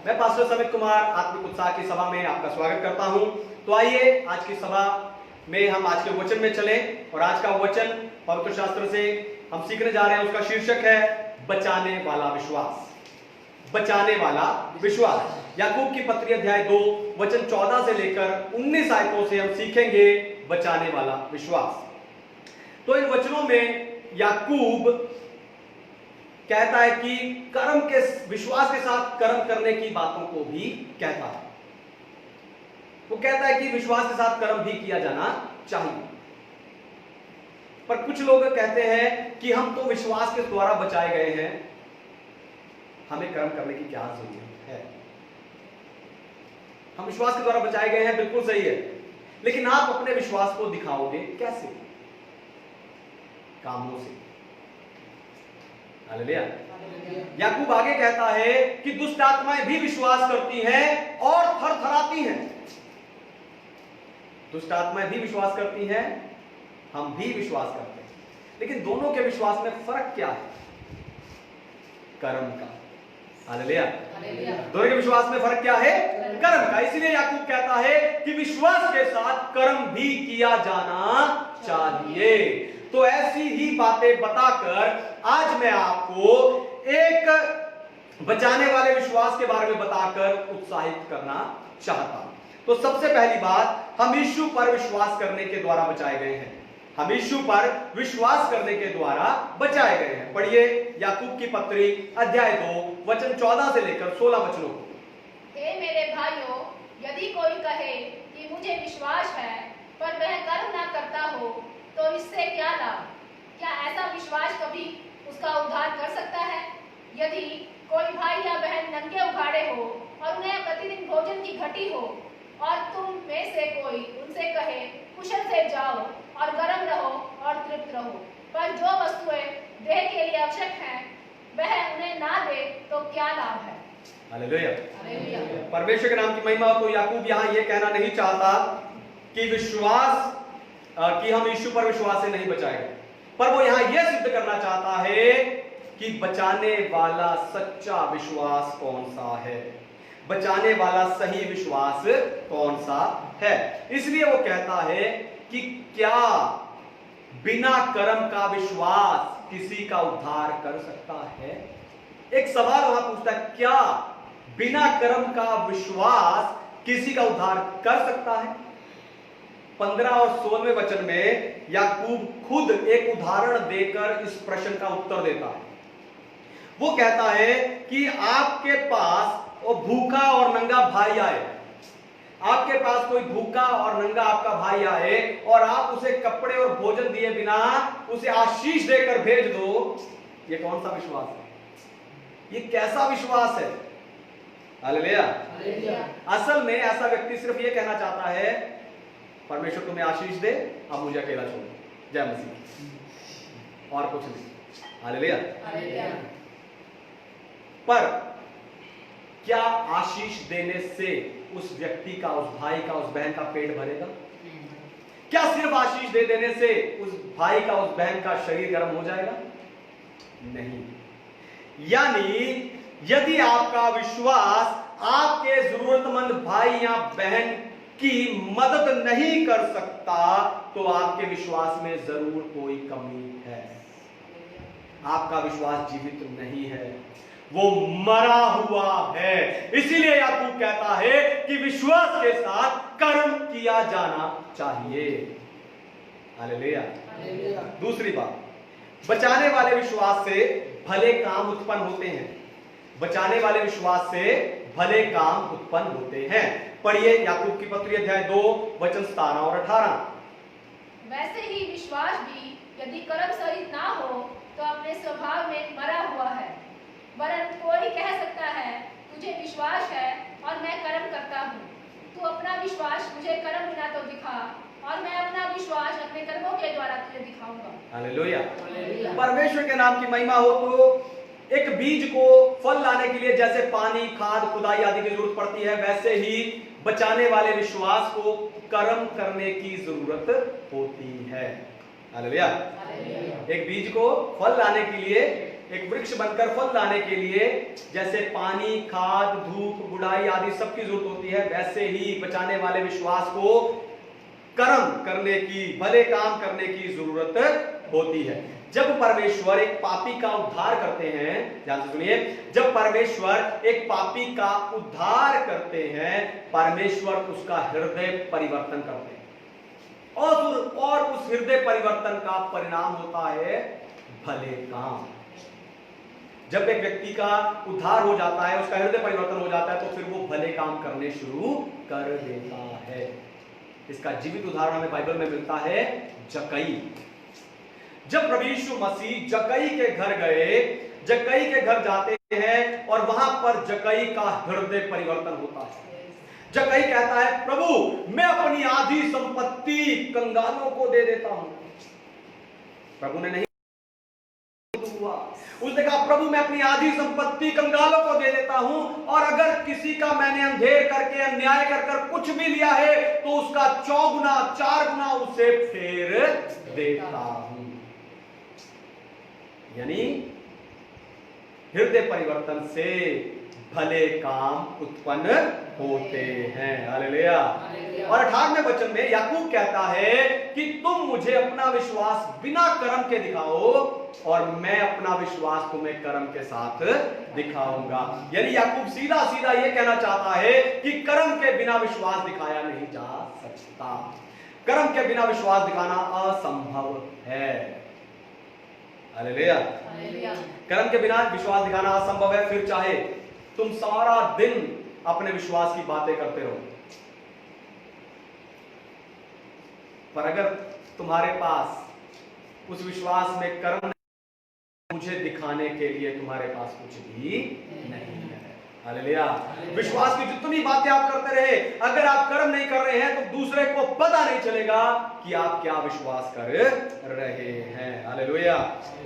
मैं पास्टर समित कुमार आत्मिक उत्साह की सभा में आपका स्वागत करता हूं। तो आइए आज की सभा में हम आज के वचन में चलें और आज का वचन पवित्र शास्त्र से हम सीखने जा रहे हैं। उसका शीर्षक है बचाने वाला विश्वास। बचाने वाला विश्वास। याकूब की पत्री अध्याय 2 वचन 14 से लेकर 19 आयतों से हम सीखेंगे बचाने वाला विश्वास। तो इन वचनों में याकूब कहता है कि कर्म के विश्वास के साथ कर्म करने की बातों को भी कहता है। वो कहता है कि विश्वास के साथ कर्म भी किया जाना चाहिए। पर कुछ लोग कहते हैं कि हम तो विश्वास के द्वारा बचाए गए हैं, हमें कर्म करने की क्या जरूरत है। हम विश्वास के द्वारा बचाए गए हैं, बिल्कुल सही है, लेकिन आप अपने विश्वास को दिखाओगे कैसे? कामों से। हालेलुया। याकूब आगे कहता है कि दुष्ट आत्माएं भी विश्वास करती हैं और थरथराती हैं। दुष्ट आत्माएं भी विश्वास करती हैं, हम भी विश्वास करते हैं, लेकिन दोनों के विश्वास में फर्क क्या है? कर्म का। हालेलुया। दोनों के विश्वास में फर्क क्या है? कर्म का। इसलिए याकूब कहता है कि विश्वास के साथ कर्म भी किया जाना चाहिए। तो ऐसी ही बातें बताकर आज मैं आपको एक बचाने वाले विश्वास के बारे में बताकर उत्साहित करना चाहता हूं। तो सबसे पहली बात, हम यीशु पर विश्वास करने के द्वारा बचाए गए हैं। हम यीशु पर विश्वास करने के द्वारा बचाए गए हैं। पढ़िए याकूब की पत्री अध्याय 2 वचन 14 से लेकर 16 वचनों को। हे मेरे भाइयों, यदि कोई कहे कि मुझे विश्वास है पर वह कर्म ना करता हो तो इससे क्या लाभ? क्या ऐसा विश्वास कभी उसका उद्धार कर सकता है? यदि कोई भाई या बहन नंगे उघाड़े हो और उन्हें प्रतिदिन भोजन की घटी हो और तुम में से कोई उनसे कहे कुशल से जाओ और गर्म रहो और तृप्त रहो, पर जो वस्तुएं देह के लिए आवश्यक हैं वह उन्हें ना दे तो क्या लाभ है? हालेलुया। परमेश्वर के नाम की महिमा हो। तो याकूब यहाँ ये कहना नहीं चाहता कि विश्वास कि हम यीशु पर विश्वास से नहीं बचाएंगे, पर वो यहां यह सिद्ध करना चाहता है कि बचाने वाला सच्चा विश्वास कौन सा है, बचाने वाला सही विश्वास कौन सा है। इसलिए वो कहता है कि क्या बिना कर्म का विश्वास किसी का उद्धार कर सकता है? एक सवाल वहां पूछता है, क्या बिना कर्म का विश्वास किसी का उद्धार कर सकता है? 15 और 16वें वचन में याकूब खुद एक उदाहरण देकर इस प्रश्न का उत्तर देता है। वो कहता है कि आपके पास वो भूखा और नंगा भाई आए, आपके पास कोई भूखा और नंगा आपका भाई आए और आप उसे कपड़े और भोजन दिए बिना उसे आशीष देकर भेज दो, ये कौन सा विश्वास है? ये कैसा विश्वास है? हालेलुया। असल में ऐसा व्यक्ति सिर्फ ये कहना चाहता है, परमेश्वर तुम्हें आशीष दे, अब मुझे अकेला छोड़ो, जय मसीह, और कुछ नहीं। हालेलुया। पर क्या आशीष देने से उस व्यक्ति का, उस भाई का, उस बहन का पेट भरेगा? क्या सिर्फ आशीष दे देने से उस भाई का, उस बहन का शरीर गर्म हो जाएगा? नहीं। यानी यदि आपका विश्वास आपके जरूरतमंद भाई या बहन की मदद नहीं कर सकता तो आपके विश्वास में जरूर कोई कमी है। आपका विश्वास जीवित नहीं है, वो मरा हुआ है। इसीलिए याकूब कहता है कि विश्वास के साथ कर्म किया जाना चाहिए। हालेलुया। दूसरी बात, बचाने वाले विश्वास से भले काम उत्पन्न होते हैं। बचाने वाले विश्वास से भले काम उत्पन्न होते हैं। पढ़िए याकूब की पत्री अध्याय 2 वचन 17 और 18। वैसे ही विश्वास भी यदि कर्म सहित ना हो तो अपने स्वभाव में मरा हुआ है। वरन कोई कह सकता है तुझे विश्वास है और मैं कर्म करता हूँ, तू अपना विश्वास मुझे कर्म बिना तो दिखा और मैं अपना विश्वास अपने कर्मों के द्वारा तुझे दिखाऊंगा। हालेलुया। परमेश्वर के नाम की महिमा हो। तो एक बीज को फल लाने के लिए जैसे पानी, खाद, खुदाई आदि की जरूरत पड़ती है, वैसे ही बचाने वाले विश्वास को कर्म करने की जरूरत होती है। हालेलुया। एक बीज को फल लाने के लिए एक वृक्ष बनकर फल लाने के लिए जैसे पानी, खाद, धूप, गुड़ाई आदि सबकी जरूरत होती है, वैसे ही बचाने वाले विश्वास को कर्म करने की, भले काम करने की जरूरत होती है। जब परमेश्वर एक पापी का उद्धार करते हैं, ध्यान से सुनिए, जब परमेश्वर एक पापी का उद्धार करते हैं, परमेश्वर उसका हृदय परिवर्तन करते हैं और उस हृदय परिवर्तन का परिणाम होता है भले काम। जब एक व्यक्ति का उद्धार हो जाता है, उसका हृदय परिवर्तन हो जाता है, तो फिर वो भले काम करने शुरू कर देता है। इसका जीवित उदाहरण हमें बाइबल में मिलता है जक्कई। जब प्रभु यीशु मसीह जक्कई के घर गए, जक्कई के घर जाते हैं और वहां पर जक्कई का हृदय परिवर्तन होता है। जक्कई कहता है, प्रभु मैं अपनी आधी संपत्ति कंगालों को दे देता हूं। प्रभु ने नहीं हुआ, उसने कहा प्रभु मैं अपनी आधी संपत्ति कंगालों को दे देता हूं, और अगर किसी का मैंने अंधेर करके, अन्याय कर कुछ भी लिया है तो उसका 4 गुना 4 गुना उसे फेर देता हूं। यानी हृदय परिवर्तन से भले काम उत्पन्न होते हैं। हालेलुया। और 18वें वचन में याकूब कहता है कि तुम मुझे अपना विश्वास बिना कर्म के दिखाओ और मैं अपना विश्वास तुम्हें कर्म के साथ दिखाऊंगा। यानी याकूब सीधा सीधा यह कहना चाहता है कि कर्म के बिना विश्वास दिखाया नहीं जा सकता। कर्म के बिना विश्वास दिखाना असंभव है। हालेलुया। कर्म के बिना विश्वास दिखाना असंभव है। फिर चाहे तुम सारा दिन अपने विश्वास की बातें करते रहो, पर अगर तुम्हारे पास उस विश्वास में कर्म मुझे दिखाने के लिए तुम्हारे पास कुछ भी नहीं है। हालेलुया। विश्वास की जितनी बातें आप करते रहे, अगर आप कर्म नहीं कर रहे हैं तो दूसरे को पता नहीं चलेगा कि आप क्या विश्वास कर रहे हैं। हालेलुया।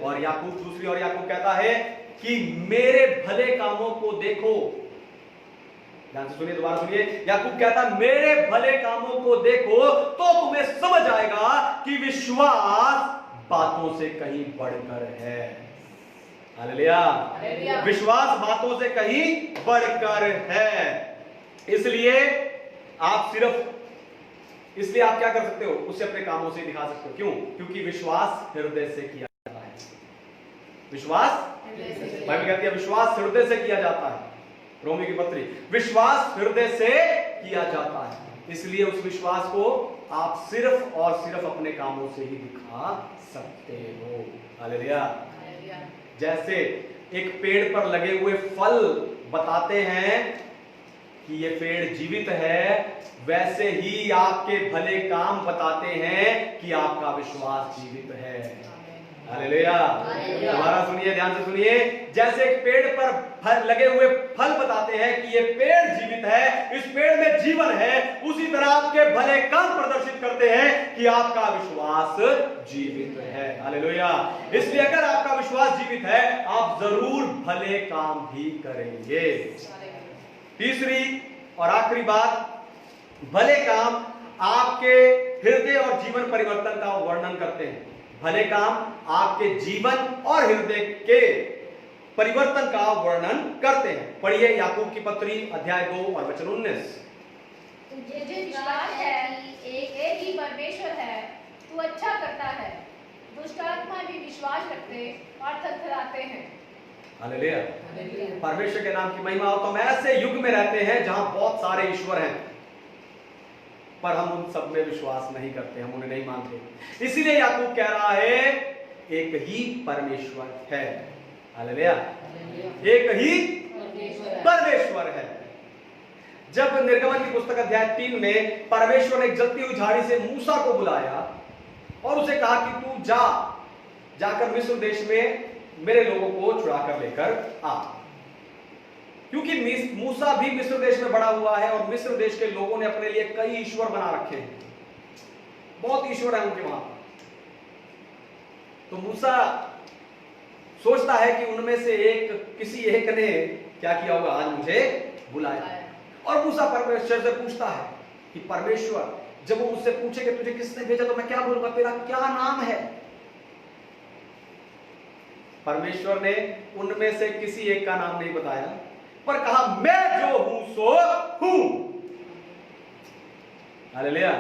और याकूब कहता है कि मेरे भले कामों को देखो। ध्यान से सुनिए, दोबारा सुनिए। याकूब कहता मेरे भले कामों को देखो तो तुम्हें समझ आएगा कि विश्वास बातों से कहीं बढ़कर है। हालेलुया। विश्वास बातों से कहीं बढ़कर है। इसलिए आप क्या कर सकते हो, उसे अपने कामों से दिखा सकते हो। क्यों? क्योंकि विश्वास हृदय से किया जाता है। विश्वास, बाइबल कहती है विश्वास हृदय से किया जाता है। रोमी की पत्री, विश्वास हृदय से किया जाता है। इसलिए उस विश्वास को आप सिर्फ और सिर्फ अपने कामों से ही दिखा सकते हो। हालेलुया। जैसे एक पेड़ पर लगे हुए फल बताते हैं कि ये पेड़ जीवित है, वैसे ही आपके भले काम बताते हैं कि आपका विश्वास जीवित है। हालेलुया। दोबारा सुनिए, ध्यान से सुनिए। जैसे एक पेड़ पर लगे हुए फल बताते हैं कि ये पेड़ जीवित है, इस पेड़ में जीवन है, उसी तरह आपके भले काम प्रदर्शित करते हैं कि आपका विश्वास जीवित है। हालेलुया। इसलिए अगर आपका विश्वास जीवित है, आप जरूर भले काम भी करेंगे। तीसरी और आखिरी बात, भले काम आपके हृदय और जीवन परिवर्तन का वर्णन करते हैं। भले काम आपके जीवन और हृदय के परिवर्तन का वर्णन करते हैं। पढ़िए याकूब की पत्री अध्याय 2 और वचन 19। तुझे विश्वास है एक ही परमेश्वर है, तू अच्छा करता है। दुष्ट आत्मा भी विश्वास रखते और थरथराते हैं। हालेलुया। परमेश्वर के नाम की महिमा हो। तो हम ऐसे युग में रहते हैं जहां बहुत सारे ईश्वर हैं, पर हम उन सब में विश्वास नहीं करते, हम उन्हें नहीं मानते। इसीलिए याकूब कह रहा है एक ही परमेश्वर है। हालेलुया। एक ही परमेश्वर है। जब निर्गमन की पुस्तक अध्याय 3 में परमेश्वर ने एक जलती हुई झाड़ी से मूसा को बुलाया और उसे कहा कि तू जाकर मिस्र देश में मेरे लोगों को छुड़ाकर लेकर आ, क्योंकि मूसा भी मिस्र देश में बड़ा हुआ है और मिस्र देश के लोगों ने अपने लिए कई ईश्वर बना रखे हैं, बहुत ईश्वर है उनके वहां। तो मूसा सोचता है कि उनमें से किसी एक ने क्या किया होगा, आज मुझे बुलाया। और मूसा परमेश्वर से पूछता है कि परमेश्वर, जब वो मुझसे पूछे कि तुझे किसने भेजा तो मैं क्या बोलूंगा, तेरा क्या नाम है? परमेश्वर ने उनमें से किसी एक का नाम नहीं बताया, पर कहा मैं जो हूं सो हूं। हालेलुया।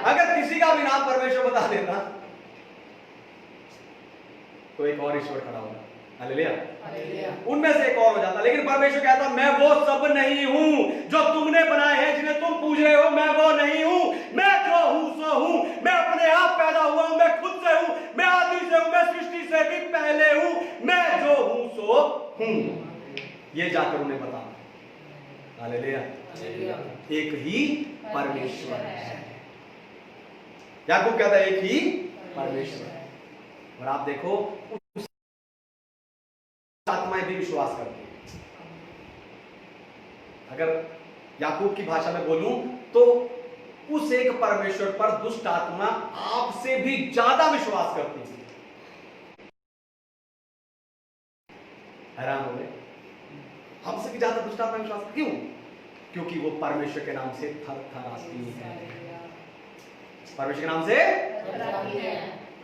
अगर किसी का भी नाम परमेश्वर बता देता तो एक और ईश्वर खड़ा होगा। हालेलुया। उनमें से एक और हो जाता, लेकिन परमेश्वर कहता मैं वो सब नहीं हूं जो तुमने बनाए हैं, जिन्हें तुम पूज रहे हो। मैं वो नहीं हूं, मैं जो हूं सो हूं। मैं अपने आप पैदा हुआ हूं, मैं खुद से हूं, मैं आदि से हूं, मैं सृष्टि से भी पहले हूं। मैं जो हूं सो हूं। ये जाकर उन्हें बता। हालेलुया। एक ही परमेश्वर है। याकूब कहता है एक ही परमेश्वर है। और आप देखो आत्माएं भी विश्वास करती हैं। अगर याकूब की भाषा में बोलूं तो उस एक परमेश्वर पर दुष्ट आत्मा आपसे भी ज्यादा विश्वास करती है। हैरान हो गए, हमसे भी ज्यादा दुष्ट आत्मा विश्वास। क्यों? क्योंकि वो परमेश्वर के नाम से थरथराती है। परमेश्वर के नाम से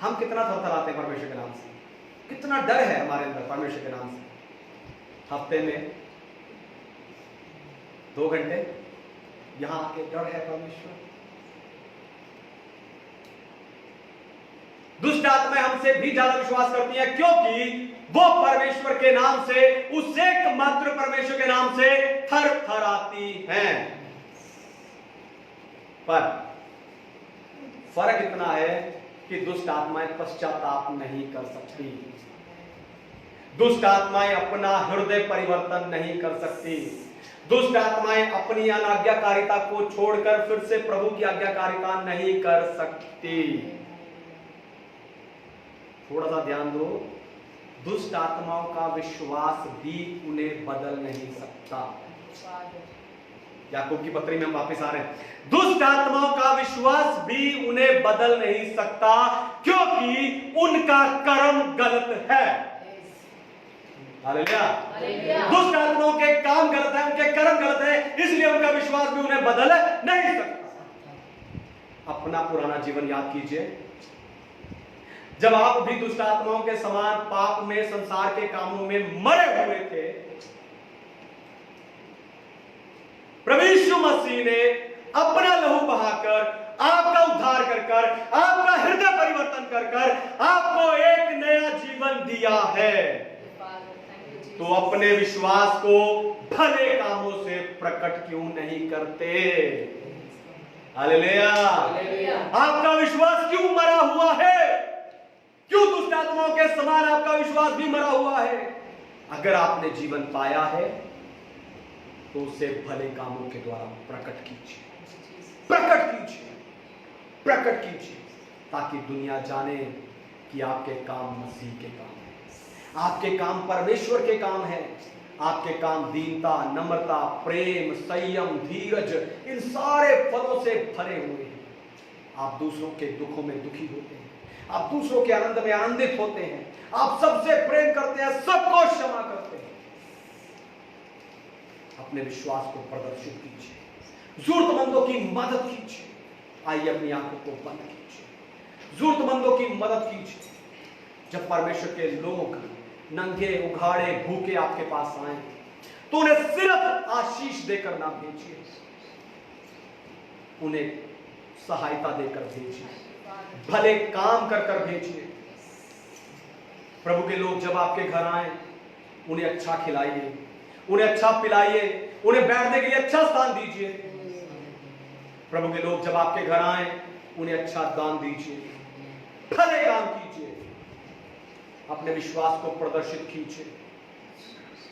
हम कितना थरथराते हैं परमेश्वर के नाम से, कितना डर है हमारे अंदर परमेश्वर के नाम से। हफ्ते में 2 घंटे यहां आके डर है परमेश्वर। दुष्ट आत्माएं हमसे भी ज्यादा विश्वास करती हैं, क्योंकि वो परमेश्वर के नाम से, उस एकमात्र परमेश्वर के नाम से थरथराती हैं। पर फर्क इतना है कि दुष्ट आत्माएं पश्चाताप नहीं कर सकती। दुष्ट आत्माएं अपना हृदय परिवर्तन नहीं कर सकती। दुष्ट आत्माएं अपनी अनाज्ञाकारिता को छोड़कर फिर से प्रभु की आज्ञाकारिता नहीं कर सकती। थोड़ा सा ध्यान दो, दुष्ट आत्माओं का विश्वास भी उन्हें बदल नहीं सकता। याकूब की पत्री में हम वापस आ रहे हैं। दुष्ट आत्माओं का विश्वास भी उन्हें बदल नहीं सकता, क्योंकि उनका कर्म गलत है। हालेलुया। दुष्ट आत्माओं के काम गलत है, उनके कर्म गलत है, इसलिए उनका विश्वास भी उन्हें बदल नहीं सकता। अपना पुराना जीवन याद कीजिए, जब आप भी दुष्ट आत्माओं के समान पाप में, संसार के कामों में मरे हुए थे, प्रभु यीशु मसीह ने अपना लहू बहाकर आपका उद्धार कर आपका हृदय परिवर्तन कर आपको एक नया जीवन दिया है। तो अपने विश्वास को भले कामों से प्रकट क्यों नहीं करते? हालेलुया। आपका विश्वास क्यों मरा हुआ है? क्यों दुष्ट आत्माओं के समान आपका विश्वास भी मरा हुआ है? अगर आपने जीवन पाया है तो उसे भले कामों के द्वारा प्रकट कीजिए, प्रकट कीजिए, ताकि दुनिया जाने कि आपके काम मसीह के काम है, आपके काम परमेश्वर के काम है, आपके काम दीनता, नम्रता, प्रेम, संयम, धीरज, इन सारे फलों से भरे हुए हैं। आप दूसरों के दुखों में दुखी होते हैं, आप दूसरों के आनंद में आनंदित होते हैं, आप सबसे प्रेम करते हैं, सबको क्षमा करते हैं। अपने विश्वास को प्रदर्शित कीजिए, जरूरतमंदों की मदद कीजिए। आइए अपनी आंखों को बंद कीजिए, जरूरतमंदों की मदद कीजिए। जब परमेश्वर के लोग नंगे, उघाड़े, भूखे आपके पास आए तो उन्हें सिर्फ आशीष देकर ना भेजिए, उन्हें सहायता देकर भेजिए, भले काम कर कर भेजिए। प्रभु के लोग जब आपके घर आए उन्हें अच्छा खिलाइए, उन्हें अच्छा पिलाइए, उन्हें बैठने के लिए अच्छा स्थान दीजिए। प्रभु के लोग जब आपके घर आए उन्हें अच्छा दान दीजिए, भले काम कीजिए, अपने विश्वास को प्रदर्शित कीजिए।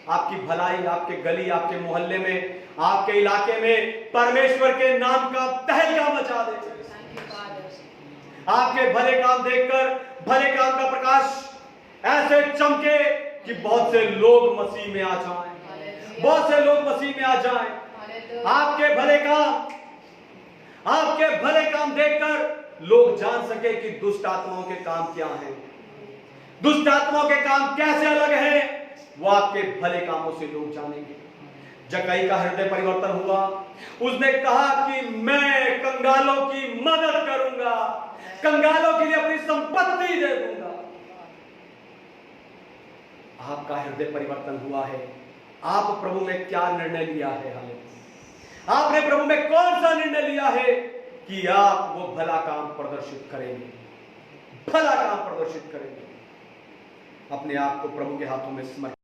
आपकी भलाई आपके गली, आपके मोहल्ले में, आपके इलाके में परमेश्वर के नाम का तहलका मचा दे। आपके भले काम देखकर भले काम का प्रकाश ऐसे चमके कि बहुत से लोग मसीह में आ जाएं, बहुत से लोग मसीह में आ जाएं। आपके भले काम देखकर लोग जान सके कि दुष्ट आत्माओं के काम क्या हैं, दुष्ट आत्माओं के काम कैसे अलग हैं। वो आपके भले कामों से लोग जानेंगे। जक्कई का हृदय परिवर्तन हुआ, उसने कहा कि मैं कंगालों की मदद करूंगा, कंगालों के लिए अपनी संपत्ति दे दूंगा। आपका हृदय परिवर्तन हुआ है? आप प्रभु में क्या निर्णय लिया है? आपने प्रभु में कौन सा निर्णय लिया है कि आप वो भला काम प्रदर्शित करेंगे, भला काम प्रदर्शित करेंगे? अपने आप को प्रभु के हाथों में समर्पित